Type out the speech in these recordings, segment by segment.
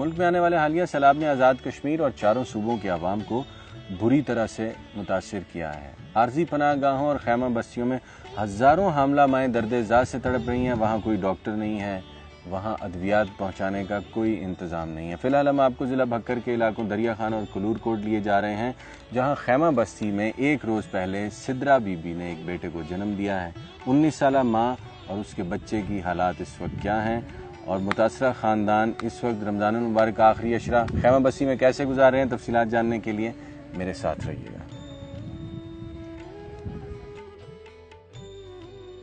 ملک میں آنے والے حالیہ سیلاب نے آزاد کشمیر اور چاروں صوبوں کے عوام کو بری طرح سے متاثر کیا ہے۔ عارضی پناہ گاہوں اور خیمہ بستیوں میں ہزاروں حاملہ مائیں درد ذات سے تڑپ رہی ہیں۔ وہاں کوئی ڈاکٹر نہیں ہے، وہاں ادویات پہنچانے کا کوئی انتظام نہیں ہے۔ فی الحال ہم آپ کو ضلع بھکر کے علاقوں دریا خان اور کلور کوٹ لیے جا رہے ہیں، جہاں خیمہ بستی میں ایک روز پہلے سدرا بی بی نے ایک بیٹے کو جنم دیا ہے۔ 19 سالہ ماں اور اس کے بچے کی حالات اس وقت کیا ہیں اور متاثرہ خاندان اس وقت رمضان المبارک کا آخری عشرہ خیمہ بستی میں کیسے گزار رہے ہیں، تفصیلات جاننے کے لیے میرے ساتھ رہیے گا۔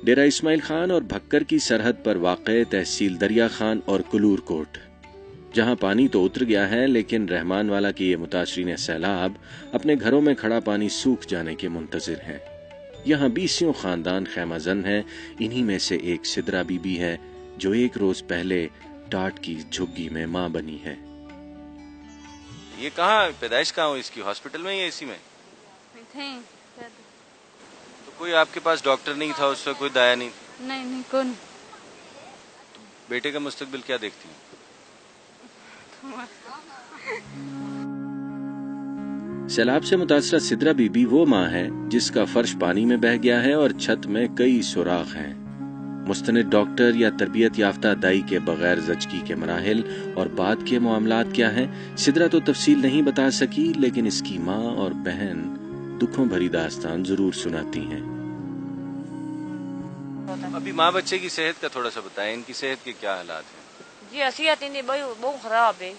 ڈیرہ اسماعیل خان اور بھکر کی سرحد پر واقع تحصیل دریا خان اور کلور کوٹ، جہاں پانی تو اتر گیا ہے لیکن رحمان والا کی یہ متاثرین سیلاب اپنے گھروں میں کھڑا پانی سوکھ جانے کے منتظر ہیں۔ یہاں 20 خاندان خیمہ زن ہیں، انہی میں سے ایک سدرا بی بی ہے جو ایک روز پہلے ٹاٹ کی جھگی میں ماں بنی ہے۔ یہ کہاں پیدائش کہاں ہوئی اس کی، ہاسپٹل میں یا اسی میں؟ تو کوئی آپ کے پاس ڈاکٹر نہیں تھا اس وقت، کوئی دایا نہیں؟ نہیں کون۔ بیٹے کا مستقبل کیا دیکھتی ہیں؟ سیلاب سے متاثرہ سدرا بی بی وہ ماں ہے جس کا فرش پانی میں بہہ گیا ہے اور چھت میں کئی سوراخ ہیں۔ مستند ڈاکٹر یا تربیت یافتہ دائی کے بغیر زچگی کے مراحل اور بعد کے معاملات کیا ہیں، سدرا تو تفصیل نہیں بتا سکی، لیکن اس کی ماں اور بہن دکھوں بھری داستان ضرور سناتی ہیں۔ ابھی ماں بچے کی صحت کا تھوڑا سا بتائیں، ان کی صحت کے کیا حالات ہیں؟ جی صحت ان بہت خراب ہے،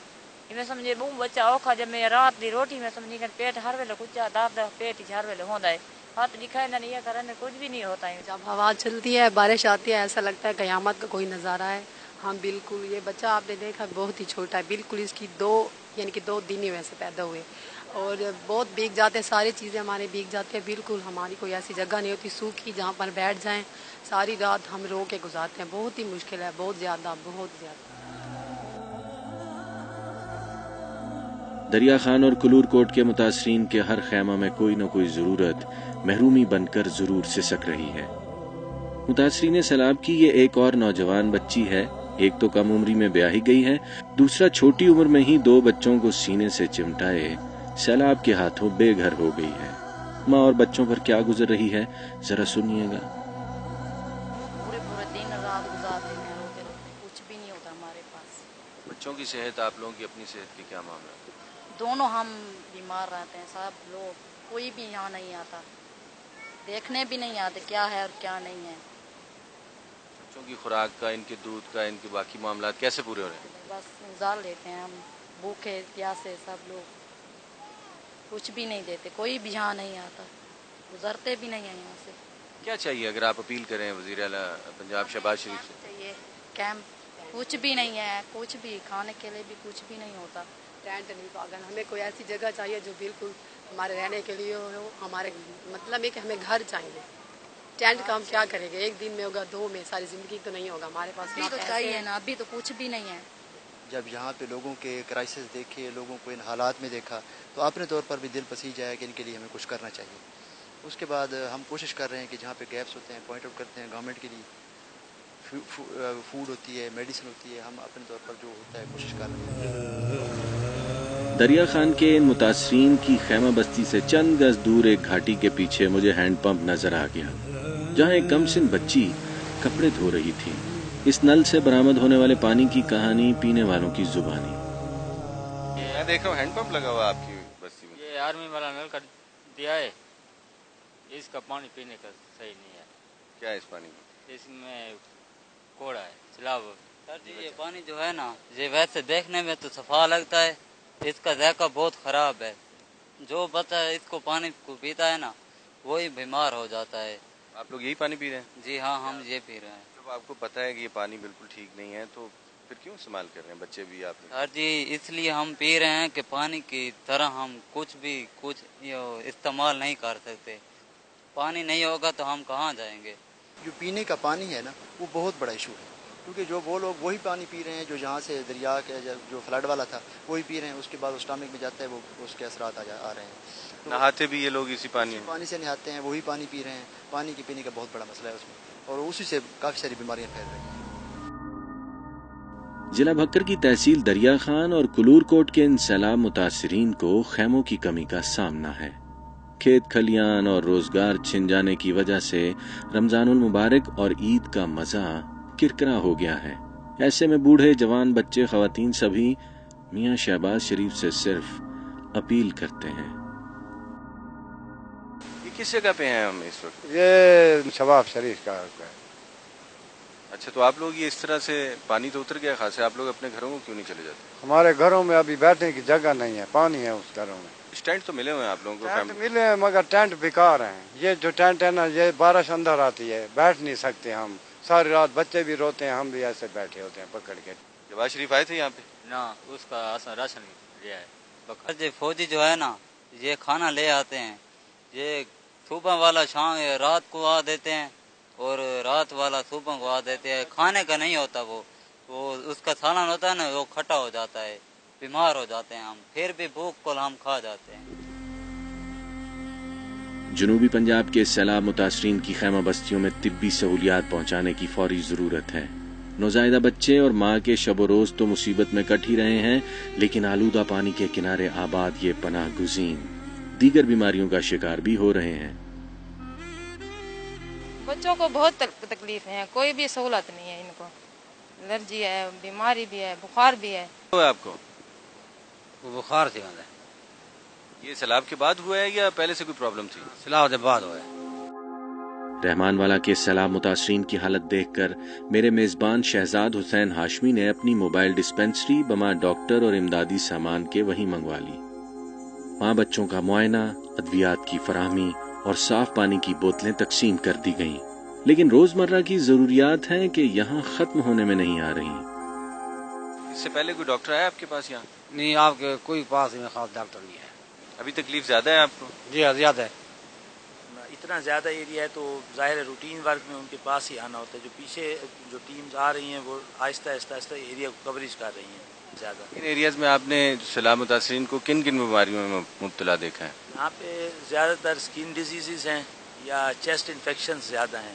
میں سمجھے بہت بچہ اوکھا، جب میں رات دی روٹی میں سمجھی پیٹ ہر ویلے کچھ درد پیٹ ہر ویلے ہوتا ہے، ہاتھ دکھائے نہ نہیں کرنے کچھ بھی نہیں ہوتا ہے۔ جب ہوا چلتی ہے، بارش آتی ہے، ایسا لگتا ہے قیامت کا کوئی نظارہ ہے۔ ہم بالکل، یہ بچہ آپ نے دیکھا بہت ہی چھوٹا ہے، بالکل اس کی دو دن ہی ویسے پیدا ہوئے اور بہت بھیگ جاتے ہیں، ساری چیزیں ہمارے بھیگ جاتے ہیں، بالکل ہماری کوئی ایسی جگہ نہیں ہوتی سوکھی جہاں پر بیٹھ جائیں، ساری رات ہم رو کے گزارتے ہیں، بہت ہی مشکل ہے، بہت زیادہ۔ دریا خان اور کلور کوٹ کے متاثرین کے ہر خیمہ میں کوئی نہ کوئی ضرورت محرومی بن کر ضرور سسک رہی ہے۔ متاثرین سیلاب کی یہ ایک اور نوجوان بچی ہے، ایک تو کم عمری میں بیاہی گئی ہے، دوسرا چھوٹی عمر میں ہی 2 بچوں کو سینے سے چمٹائے سیلاب کے ہاتھوں بے گھر ہو گئی ہے۔ ماں اور بچوں پر کیا گزر رہی ہے، ذرا سنیے گا۔ پورے دن رات گزارتے ہیں، روتے کچھ بھی نہیں ہوتا ہمارے پاس۔ بچوں کی صحت، آپ لوگوں کی اپنی صحت کے کیا معاملہ ہے؟ دونوں ہم بیمار رہتے ہیں، سب لوگ، کوئی بھی یہاں نہیں آتا، دیکھنے بھی نہیں آتے کیا ہے اور کیا نہیں ہے۔ بچوں کی خوراک کا، ان کے دودھ کا، ان کے باقی معاملات کیسے پورے ہو رہے ہیں؟ بس گزار لیتے ہیں ہم، بھوکے پیاسے سب لوگ، کچھ بھی نہیں دیتے، کوئی بھی یہاں نہیں آتا، گزرتے بھی نہیں ہیں یہاں سے۔ کیا چاہیے اگر آپ اپیل کریں وزیر اعلیٰ پنجاب شہباز شریف سے؟ چاہیے کیمپ، کچھ بھی نہیں ہے، کچھ بھی کھانے کے لیے بھی کچھ بھی نہیں ہوتا۔ ٹینٹ نہیں پاگل، ہمیں کوئی ایسی جگہ چاہیے جو بالکل ہمارے رہنے کے لیے ہو، ہمارے مطلب ہے کہ ہمیں گھر چاہیے۔ ٹینٹ کا ہم کیا کریں گے، ایک دن میں ہوگا، 2 میں، ساری زندگی تو نہیں ہوگا ہمارے پاس۔ ابھی تو چاہیے نا، ابھی تو کچھ بھی نہیں ہے۔ جب یہاں پہ لوگوں کے کرائسس دیکھے، لوگوں کو ان حالات میں دیکھا تو اپنے طور پر بھی دل پسیج آیا کہ ان کے لیے ہمیں کچھ کرنا چاہیے۔ اس کے بعد ہم کوشش کر رہے ہیں کہ جہاں پہ گیپس ہوتے ہیں پوائنٹ آؤٹ کرتے ہیں، گورنمنٹ کے لیے فوڈ ہوتی ہے، میڈیسن ہوتی ہے، ہم اپنے طور پر جو ہوتا ہے کوشش کر رہے ہیں۔ دریا خان کے ان متاثرین کی خیمہ بستی سے چند گز دور ایک گھاٹی کے پیچھے مجھے ہینڈ پمپ نظر آ گیا، جہاں ایک کم سن بچی کپڑے دھو رہی تھی۔ اس نل سے برآمد ہونے والے پانی کی کہانی پینے والوں کی زبانی۔ میں دیکھ رہا ہوں ہینڈ پمپ لگا ہوا آپ کی بستی میں۔ یہ آرمی والا نل کا دیا ہے، اس کا پانی پینے کا صحیح نہیں ہے۔ کیا ہے اس پانی میں؟ اس میں کوڑا ہے، سیلاب۔ سر جی یہ پانی جو ہے نا، یہ ویسے دیکھنے میں تو صفا لگتا ہے، اس کا ذائقہ بہت خراب ہے۔ جو بچہ اس کو پانی کو پیتا ہے نا، وہی بیمار ہو جاتا ہے۔ آپ لوگ یہی پانی پی رہے ہیں؟ جی ہاں، ہم یہ پی رہے ہیں۔ جب آپ کو پتہ ہے کہ یہ پانی بالکل ٹھیک نہیں ہے تو پھر کیوں استعمال کر رہے ہیں، بچے بھی آپ؟ سر جی اس لیے ہم پی رہے ہیں کہ پانی کی طرح ہم کچھ استعمال نہیں کر سکتے۔ پانی نہیں ہوگا تو ہم کہاں جائیں گے؟ جو پینے کا پانی ہے نا، وہ بہت بڑا ایشو ہے، کیونکہ جو وہ لوگ وہی پانی پی رہے ہیں جو جہاں سے دریا کے جو فلڈ والا تھا وہی پی رہے ہیں، اس کے بعد اسٹامک میں جاتا ہے، وہ اس کے اثرات آ رہے ہیں۔ تو نہاتے بھی یہ لوگ اسی پانی سے نہاتے ہیں، وہی پانی پی رہے ہیں۔ پانی کے پینے کا بہت بڑا مسئلہ ہے اس میں، اور اسی سے کافی ساری بیماریاں پھیل رہی ہیں۔ ضلع بھکر کی تحصیل دریا خان اور کلور کوٹ کے ان سیلاب متاثرین کو خیموں کی کمی کا سامنا ہے۔ کھیت کھلیان اور روزگار چھن جانے کی وجہ سے رمضان المبارک اور عید کا مزہ کرکرا ہو گیا ہے۔ ایسے میں بوڑھے، جوان، بچے، خواتین سبھی میاں شہباز شریف سے صرف اپیل کرتے ہیں۔ یہ کس جگہ پہ ہیں ہم اس وقت؟ یہ شباب شریف کا ہے۔ اچھا، تو آپ لوگ یہ اس طرح سے پانی تو اتر گیا خاصا، آپ لوگ اپنے گھروں کو کیوں نہیں چلے جاتے؟ ہمارے گھروں میں ابھی بیٹھنے کی جگہ نہیں ہے، پانی ہے اس گھروں میں۔ ٹینٹ تو ملے ہوئے ہیں آپ لوگوں کو؟ ٹینٹ ملے ہیں مگر ٹینٹ بیکار ہیں۔ یہ جو ٹینٹ ہے نا، یہ بارش اندر آتی ہے، بیٹھ نہیں سکتے ہم، ساری رات بچے بھی روتے ہیں، ہم بھی ایسے بیٹھے ہوتے ہیں پکڑ کے۔ شہباز شریف آئے تھے یہاں پہ؟ نہ، اس کا راشن لیا ہے۔ یہ فوجی جو ہے نا، یہ کھانا لے آتے ہیں، یہ صبح والا شام رات کو آ دیتے ہیں اور رات والا صبح کو آ دیتے ہیں۔ کھانے کا نہیں ہوتا، وہ اس کا سالن ہوتا ہے نا، وہ کھٹا ہو جاتا ہے، بیمار ہو جاتے ہیں ہم، پھر بھی بھوک کو ہم کھا جاتے ہیں۔ جنوبی پنجاب کے سیلاب متاثرین کی خیمہ بستیوں میں طبی سہولیات پہنچانے کی فوری ضرورت ہے۔ نوزائیدہ بچے اور ماں کے شب و روز تو مصیبت میں کٹ ہی رہے ہیں، لیکن آلودہ پانی کے کنارے آباد یہ پناہ گزین دیگر بیماریوں کا شکار بھی ہو رہے ہیں۔ بچوں کو بہت تکلیف ہے، کوئی بھی سہولت نہیں ہے، ان کو الرجی ہے، بیماری بھی ہے، بخار بھی ہے۔ آپ کو بخار سے ہے، یہ سیلاب کے بعد ہوا ہے یا پہلے سے کوئی پرابلم تھی؟ سیلاب کے بعد ہوا ہے۔ رحمان والا کے سیلاب متاثرین کی حالت دیکھ کر میرے میزبان شہزاد حسین ہاشمی نے اپنی موبائل ڈسپنسری بما ڈاکٹر اور امدادی سامان کے وہیں منگوا لی۔ وہاں بچوں کا معائنہ، ادویات کی فراہمی اور صاف پانی کی بوتلیں تقسیم کر دی گئیں، لیکن روزمرہ کی ضروریات ہیں کہ یہاں ختم ہونے میں نہیں آ رہی۔ اس سے پہلے کوئی ڈاکٹر آیا آپ کے پاس یہاں؟ نہیں، آپ کے کوئی پاس میں خاص ڈاکٹر نہیں ہے۔ ابھی تکلیف زیادہ ہے آپ کو؟ جی ہاں، زیادہ ہے۔ اتنا زیادہ ایریا ہے تو ظاہر ہے روٹین ورک میں ان کے پاس ہی آنا ہوتا ہے۔ جو پیچھے جو ٹیمز آ رہی ہیں وہ آہستہ آہستہ ایریا کو کوریج کر رہی ہیں زیادہ۔ ان ایریاز میں آپ نے سیلاب متاثرین کو کن کن بیماریوں میں مبتلا دیکھا ہے؟ یہاں پہ زیادہ تر اسکن ڈیزیزز ہیں یا چیسٹ انفیکشنز زیادہ ہیں۔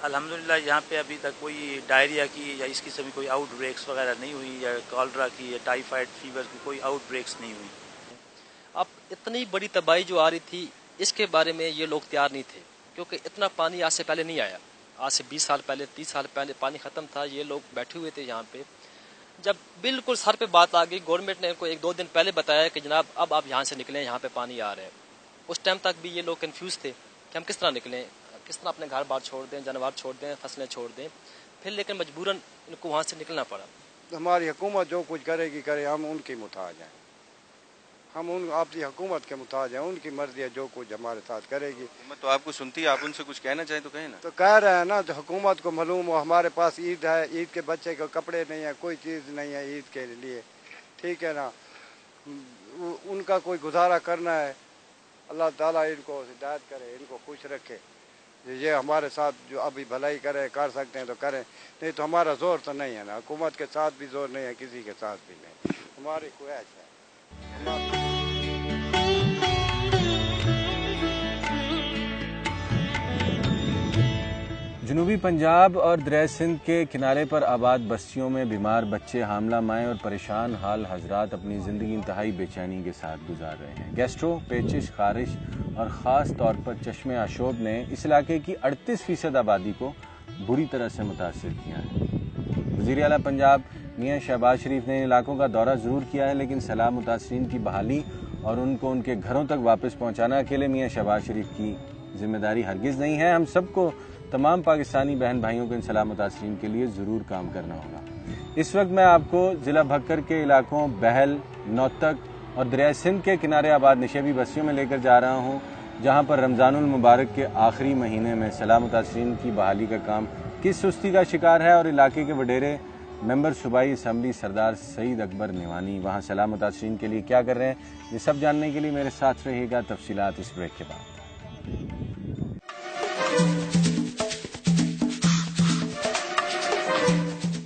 الحمدللہ یہاں پہ ابھی تک کوئی ڈائریا کی یا اس قسم کی کوئی آؤٹ بریکس وغیرہ نہیں ہوئی، یا کالرا کی یا ٹائیفائڈ فیور کی کوئی آؤٹ بریکس نہیں ہوئی۔ اب اتنی بڑی تباہی جو آ رہی تھی، اس کے بارے میں یہ لوگ تیار نہیں تھے، کیونکہ اتنا پانی آج سے پہلے نہیں آیا۔ آج سے 20 سال پہلے، 30 سال پہلے پانی ختم تھا، یہ لوگ بیٹھے ہوئے تھے یہاں پہ۔ جب بالکل سر پہ بات آ گئی، گورنمنٹ نے ان کو 1-2 دن پہلے بتایا کہ جناب اب آپ یہاں سے نکلیں، یہاں پہ پانی آ رہا ہے۔ اس ٹائم تک بھی یہ لوگ کنفیوز تھے کہ ہم کس طرح نکلیں، کس طرح اپنے گھر بار چھوڑ دیں، جانور چھوڑ دیں، فصلیں چھوڑ دیں۔ پھر لیکن مجبوراً ان کو وہاں سے نکلنا پڑا۔ ہماری حکومت جو کچھ کرے گی کرے، ہم ان کی محتاج ہیں، ہم ان اپنی حکومت کے محتاج ہیں، ان کی مرضی ہے جو کچھ ہمارے ساتھ کرے گی۔ حکومت تو آپ کو سنتی ہے، آپ ان سے کچھ کہنا چاہیں تو کہیں نا۔ تو کہہ رہے ہیں نا، تو حکومت کو معلوم ہو ہمارے پاس عید ہے، عید کے بچے کو کپڑے نہیں ہیں، کوئی چیز نہیں ہے عید کے لیے، ٹھیک ہے نا، ان کا کوئی گزارا کرنا ہے۔ اللہ تعالیٰ ان کو ہدایت کرے، ان کو خوش رکھے۔ یہ ہمارے ساتھ جو ابھی بھلائی کرے، کر سکتے ہیں تو کریں، نہیں تو ہمارا زور تو نہیں ہے نا، حکومت کے ساتھ بھی زور نہیں ہے، کسی کے ساتھ بھی نہیں، ہماری خواہش ہے۔ جنوبی پنجاب اور دریائے سندھ کے کنارے پر آباد بستیوں میں بیمار بچے، حاملہ مائیں اور پریشان حال حضرات اپنی زندگی انتہائی بے چینی کے ساتھ گزار رہے ہیں۔ گیسٹرو، پیچش، خارش اور خاص طور پر چشمے آشوب نے اس علاقے کی 38% آبادی کو بری طرح سے متاثر کیا ہے۔ وزیر اعلیٰ پنجاب میاں شہباز شریف نے ان علاقوں کا دورہ ضرور کیا ہے، لیکن سیلاب متاثرین کی بحالی اور ان کو ان کے گھروں تک واپس پہنچانا اکیلے میاں شہباز شریف کی ذمہ داری ہرگز نہیں ہے۔ ہم سب کو، تمام پاکستانی بہن بھائیوں کو ان سیلاب متاثرین کے لیے ضرور کام کرنا ہوگا۔ اس وقت میں آپ کو ضلع بھکر کے علاقوں بہل، نوتک اور دریائے سندھ کے کنارے آباد نشیبی بستیوں میں لے کر جا رہا ہوں، جہاں پر رمضان المبارک کے آخری مہینے میں سیلاب متاثرین کی بحالی کا کام کس سستی کا شکار ہے، اور علاقے کے وڈیرے ممبر صوبائی اسمبلی سردار سعید اکبر نیوانی وہاں سیلاب متاثرین کے لیے کیا کر رہے ہیں، یہ سب جاننے کے لیے میرے ساتھ رہیے گا۔ تفصیلات اس بریک کے بعد۔